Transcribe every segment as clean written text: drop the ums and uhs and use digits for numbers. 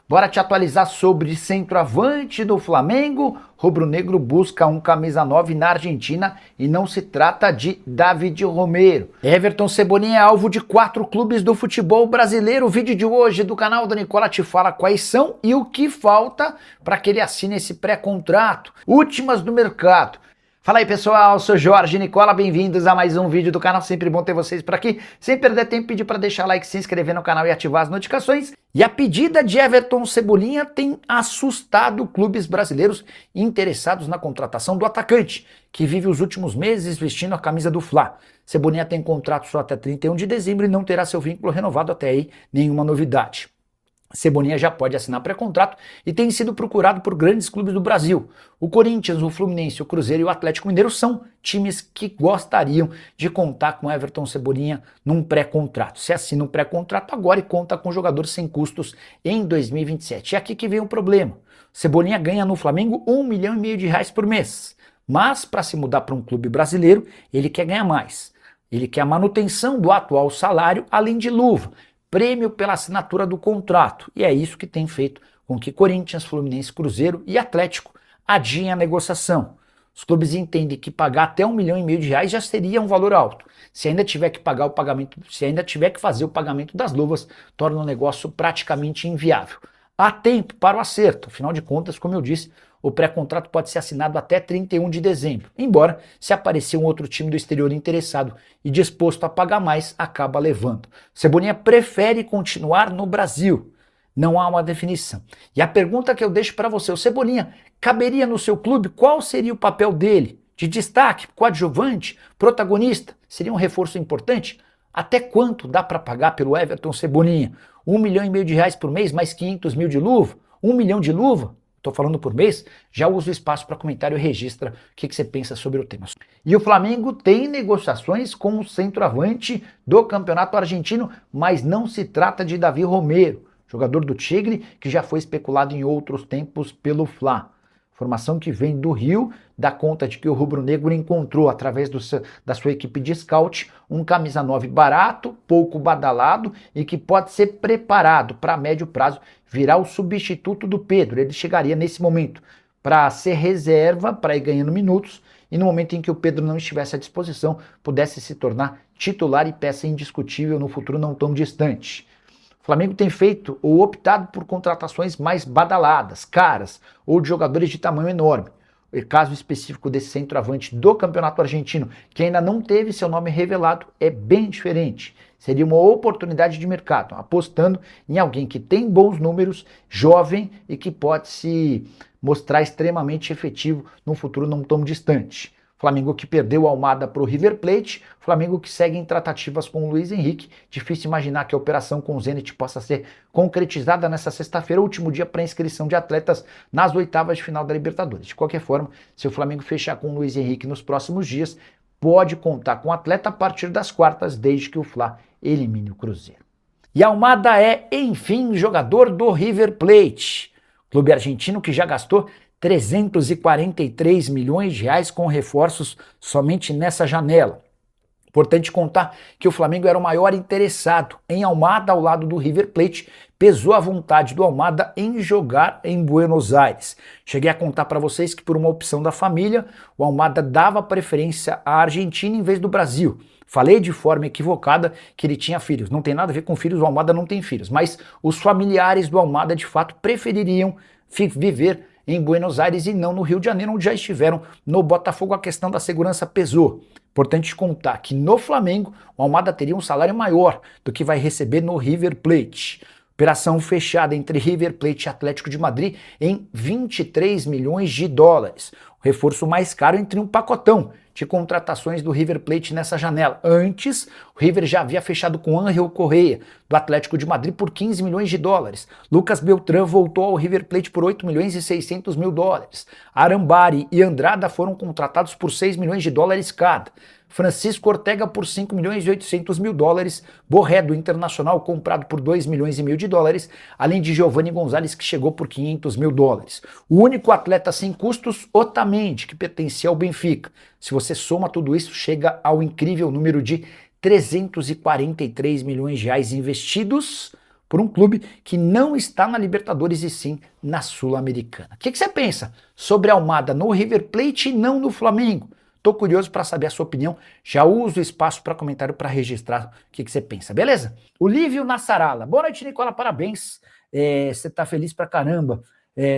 Bora te atualizar sobre centroavante do Flamengo. Rubro-negro busca um camisa 9 na Argentina e não se trata de David Romero. Everton Cebolinha é alvo de 4 clubes do futebol brasileiro. O vídeo de hoje do canal da Nicola te fala quais são e o que falta para que ele assine esse pré-contrato. Últimas do mercado. Fala aí pessoal, sou Jorge Nicola, bem-vindos a mais um vídeo do canal, sempre bom ter vocês por aqui. Sem perder tempo, pedir para deixar like, se inscrever no canal e ativar as notificações. E a pedida de Everton Cebolinha tem assustado clubes brasileiros interessados na contratação do atacante, que vive os últimos meses vestindo a camisa do Fla. Cebolinha tem contrato só até 31 de dezembro e não terá seu vínculo renovado até aí, nenhuma novidade. Cebolinha já pode assinar pré-contrato e tem sido procurado por grandes clubes do Brasil. O Corinthians, o Fluminense, o Cruzeiro e o Atlético Mineiro são times que gostariam de contar com Everton Cebolinha num pré-contrato. Se assina um pré-contrato agora e conta com jogador sem custos em 2027. É aqui que vem o problema. Cebolinha ganha no Flamengo R$1,5 milhão por mês. Mas para se mudar para um clube brasileiro, ele quer ganhar mais. Ele quer a manutenção do atual salário, além de luva. Prêmio pela assinatura do contrato, e é isso que tem feito com que Corinthians, Fluminense, Cruzeiro e Atlético adiem a negociação. Os clubes entendem que pagar até R$1,5 milhão já seria um valor alto. Se ainda tiver que pagar o pagamento, se ainda tiver que fazer o pagamento das luvas, torna o negócio praticamente inviável. Há tempo para o acerto, afinal de contas, como eu disse, o pré-contrato pode ser assinado até 31 de dezembro, embora se aparecer um outro time do exterior interessado e disposto a pagar mais, acaba levando. Cebolinha prefere continuar no Brasil, não há uma definição. E a pergunta que eu deixo para você, o Cebolinha caberia no seu clube? Qual seria o papel dele? De destaque, coadjuvante, protagonista? Seria um reforço importante? Até quanto dá para pagar pelo Everton Cebolinha? R$1,5 milhão por mês, mais 500 mil de luva? 1 milhão de luva? Estou falando por mês, já usa o espaço para comentário e registra o que você pensa sobre o tema. E o Flamengo tem negociações com o centroavante do Campeonato Argentino, mas não se trata de David Romero, jogador do Tigre que já foi especulado em outros tempos pelo Fla. Informação que vem do Rio dá conta de que o rubro-negro encontrou, através da sua equipe de scout, um camisa 9 barato, pouco badalado e que pode ser preparado para médio prazo virar o substituto do Pedro. Ele chegaria nesse momento para ser reserva, para ir ganhando minutos e no momento em que o Pedro não estivesse à disposição, pudesse se tornar titular e peça indiscutível no futuro não tão distante. O Flamengo tem feito ou optado por contratações mais badaladas, caras, ou de jogadores de tamanho enorme. O caso específico desse centroavante do Campeonato Argentino, que ainda não teve seu nome revelado, é bem diferente. Seria uma oportunidade de mercado, apostando em alguém que tem bons números, jovem e que pode se mostrar extremamente efetivo num futuro não tão distante. Flamengo que perdeu o Almada para o River Plate, Flamengo que segue em tratativas com o Luiz Henrique. Difícil imaginar que a operação com o Zenit possa ser concretizada nessa sexta-feira, último dia para inscrição de atletas nas oitavas de final da Libertadores. De qualquer forma, se o Flamengo fechar com o Luiz Henrique nos próximos dias, pode contar com o atleta a partir das quartas, desde que o Fla elimine o Cruzeiro. E Almada é, enfim, jogador do River Plate, clube argentino que já gastou 343 milhões de reais com reforços somente nessa janela. Importante contar que o Flamengo era o maior interessado em Almada ao lado do River Plate, pesou a vontade do Almada em jogar em Buenos Aires. Cheguei a contar para vocês que por uma opção da família, o Almada dava preferência à Argentina em vez do Brasil. Falei de forma equivocada que ele tinha filhos. Não tem nada a ver com filhos, o Almada não tem filhos. Mas os familiares do Almada de fato prefeririam viver em Buenos Aires e não no Rio de Janeiro, onde já estiveram no Botafogo. A questão da segurança pesou. Importante contar que no Flamengo, o Almada teria um salário maior do que vai receber no River Plate. Operação fechada entre River Plate e Atlético de Madrid em 23 milhões de dólares. O reforço mais caro entre um pacotão de contratações do River Plate nessa janela. Antes, o River já havia fechado com Ángel Correa, do Atlético de Madrid, por 15 milhões de dólares. Lucas Beltrán voltou ao River Plate por 8 milhões e 600 mil dólares. Arambari e Andrada foram contratados por 6 milhões de dólares cada. Francisco Ortega por 5 milhões e 800 mil dólares, Borré do Internacional comprado por 2 milhões e meio de dólares, além de Giovanni Gonzalez que chegou por 500 mil dólares. O único atleta sem custos, Otamendi, que pertencia ao Benfica. Se você soma tudo isso, chega ao incrível número de 343 milhões de reais investidos por um clube que não está na Libertadores e sim na Sul-Americana. O que você pensa sobre Almada no River Plate e não no Flamengo? Estou curioso para saber a sua opinião. Já uso o espaço para comentário para registrar o que você pensa, beleza? O Lívio Nassarala. Boa noite, Nicola, parabéns. Você tá feliz pra caramba.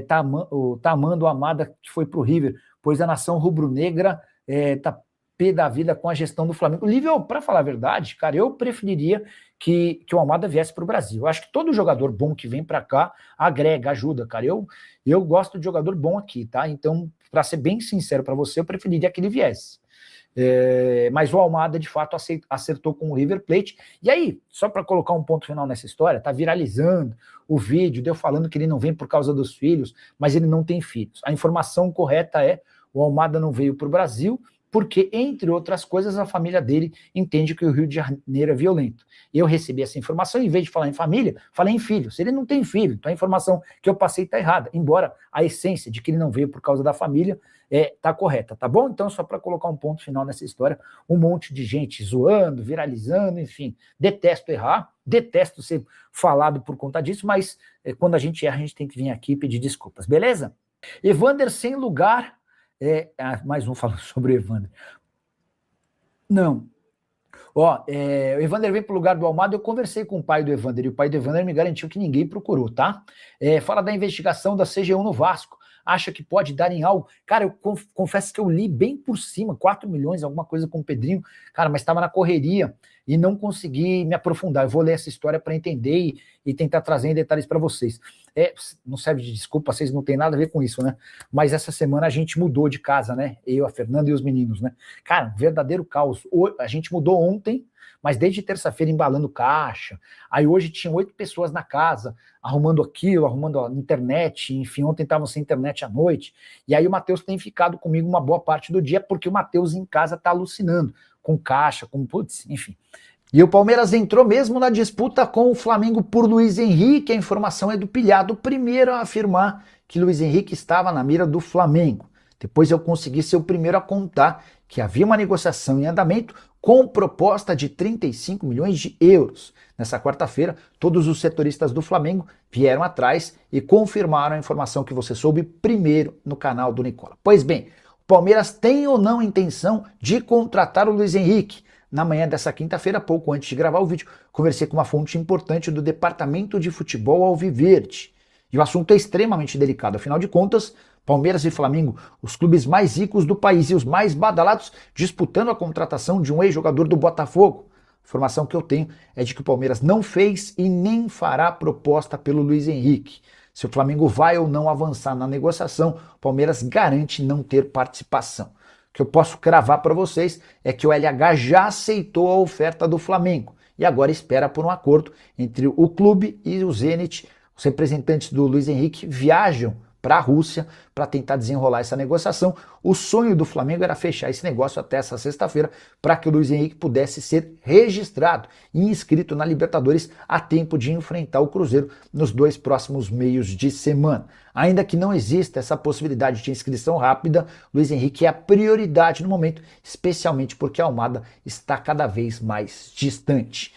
Tá amando o Almada que foi pro River, pois a nação rubro-negra tá pé da vida com a gestão do Flamengo. Lívio, para falar a verdade, cara, eu preferiria que o Almada viesse para o Brasil. Eu acho que todo jogador bom que vem para cá agrega, ajuda, cara. Eu gosto de jogador bom aqui, tá? Então, para ser bem sincero para você, eu preferiria que ele viesse. Mas o Almada, de fato, acertou com o River Plate. E aí, só para colocar um ponto final nessa história, tá viralizando o vídeo de eu falando que ele não vem por causa dos filhos, mas ele não tem filhos. A informação correta é: o Almada não veio para o Brasil porque, entre outras coisas, a família dele entende que o Rio de Janeiro é violento. Eu recebi essa informação, em vez de falar em família, falei em filhos. Ele não tem filho, então a informação que eu passei está errada, embora a essência de que ele não veio por causa da família está correta, tá bom? Então, só para colocar um ponto final nessa história, um monte de gente zoando, viralizando, enfim, detesto errar, detesto ser falado por conta disso, mas quando a gente erra, a gente tem que vir aqui e pedir desculpas, beleza? Evander sem lugar. Mais um falando sobre o Evander. Não. O Evander vem para o lugar do Almada. Eu conversei com o pai do Evander e o pai do Evander me garantiu que ninguém procurou, tá? Fala da investigação da CGU no Vasco. Acha que pode dar em algo? Cara, eu confesso que eu li bem por cima, 4 milhões, alguma coisa com o Pedrinho, cara, mas estava na correria e não consegui me aprofundar. Eu vou ler essa história para entender e tentar trazer em detalhes para vocês. Não serve de desculpa, vocês não têm nada a ver com isso, né? Mas essa semana a gente mudou de casa, né? Eu, a Fernanda e os meninos, né? Cara, verdadeiro caos. A gente mudou ontem, mas desde terça-feira embalando caixa. Aí hoje tinha 8 pessoas na casa, arrumando aquilo, arrumando a internet, enfim, ontem estavam sem internet à noite. E aí o Matheus tem ficado comigo uma boa parte do dia, porque o Matheus em casa tá alucinando, com caixa, com putz, enfim. E o Palmeiras entrou mesmo na disputa com o Flamengo por Luiz Henrique. A informação é do Pilhado, o primeiro a afirmar que Luiz Henrique estava na mira do Flamengo. Depois eu consegui ser o primeiro a contar que havia uma negociação em andamento com proposta de 35 milhões de euros. Nessa quarta-feira, todos os setoristas do Flamengo vieram atrás e confirmaram a informação que você soube primeiro no canal do Nicola. Pois bem, o Palmeiras tem ou não intenção de contratar o Luiz Henrique? Na manhã dessa quinta-feira, pouco antes de gravar o vídeo, conversei com uma fonte importante do Departamento de Futebol Alviverde. E o assunto é extremamente delicado, afinal de contas, Palmeiras e Flamengo, os clubes mais ricos do país e os mais badalados, disputando a contratação de um ex-jogador do Botafogo. A informação que eu tenho é de que o Palmeiras não fez e nem fará proposta pelo Luiz Henrique. Se o Flamengo vai ou não avançar na negociação, o Palmeiras garante não ter participação. O que eu posso cravar para vocês é que o LH já aceitou a oferta do Flamengo e agora espera por um acordo entre o clube e o Zenit. Os representantes do Luiz Henrique viajam para a Rússia para tentar desenrolar essa negociação. O sonho do Flamengo era fechar esse negócio até essa sexta-feira para que o Luiz Henrique pudesse ser registrado e inscrito na Libertadores a tempo de enfrentar o Cruzeiro nos 2 próximos meios de semana. Ainda que não exista essa possibilidade de inscrição rápida, Luiz Henrique é a prioridade no momento, especialmente porque a Almada está cada vez mais distante.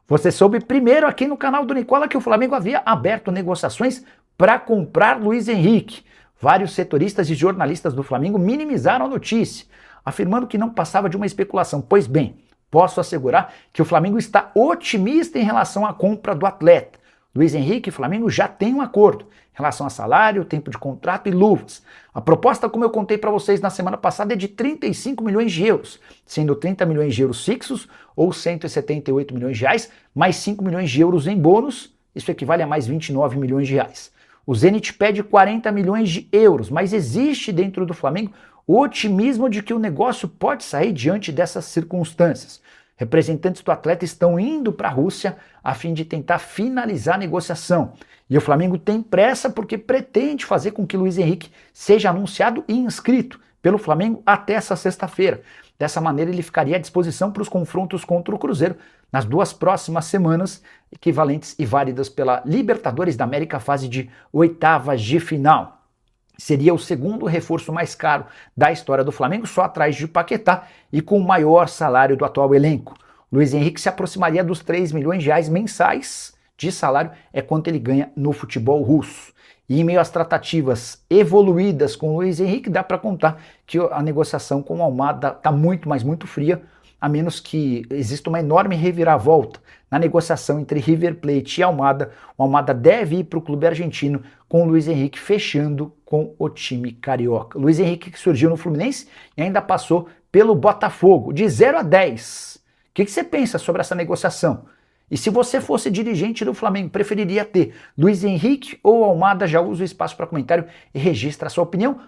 Você soube primeiro aqui no canal do Nicola que o Flamengo havia aberto negociações para comprar Luiz Henrique. Vários setoristas e jornalistas do Flamengo minimizaram a notícia, afirmando que não passava de uma especulação. Pois bem, posso assegurar que o Flamengo está otimista em relação à compra do atleta. Luiz Henrique e Flamengo já têm um acordo em relação a salário, tempo de contrato e luvas. A proposta, como eu contei para vocês na semana passada, é de 35 milhões de euros, sendo 30 milhões de euros fixos ou 178 milhões de reais, mais 5 milhões de euros em bônus, isso equivale a mais 29 milhões de reais. O Zenit pede 40 milhões de euros, mas existe dentro do Flamengo o otimismo de que o negócio pode sair diante dessas circunstâncias. Representantes do atleta estão indo para a Rússia a fim de tentar finalizar a negociação. E o Flamengo tem pressa porque pretende fazer com que Luiz Henrique seja anunciado e inscrito pelo Flamengo até essa sexta-feira. Dessa maneira, ele ficaria à disposição para os confrontos contra o Cruzeiro nas 2 próximas semanas, equivalentes e válidas pela Libertadores da América, fase de 8ª de final. Seria o segundo reforço mais caro da história do Flamengo, só atrás de Paquetá e com o maior salário do atual elenco. Luiz Henrique se aproximaria dos 3 milhões de reais mensais, de salário é quanto ele ganha no futebol russo. E em meio às tratativas evoluídas com o Luiz Henrique, dá para contar que a negociação com o Almada está muito, mas muito fria, a menos que exista uma enorme reviravolta na negociação entre River Plate e Almada. O Almada deve ir para o clube argentino, com o Luiz Henrique fechando com o time carioca. Luiz Henrique que surgiu no Fluminense e ainda passou pelo Botafogo, de 0 a 10. O que você pensa sobre essa negociação? E se você fosse dirigente do Flamengo, preferiria ter Luiz Henrique ou Almada? Já usa o espaço para comentário e registra a sua opinião.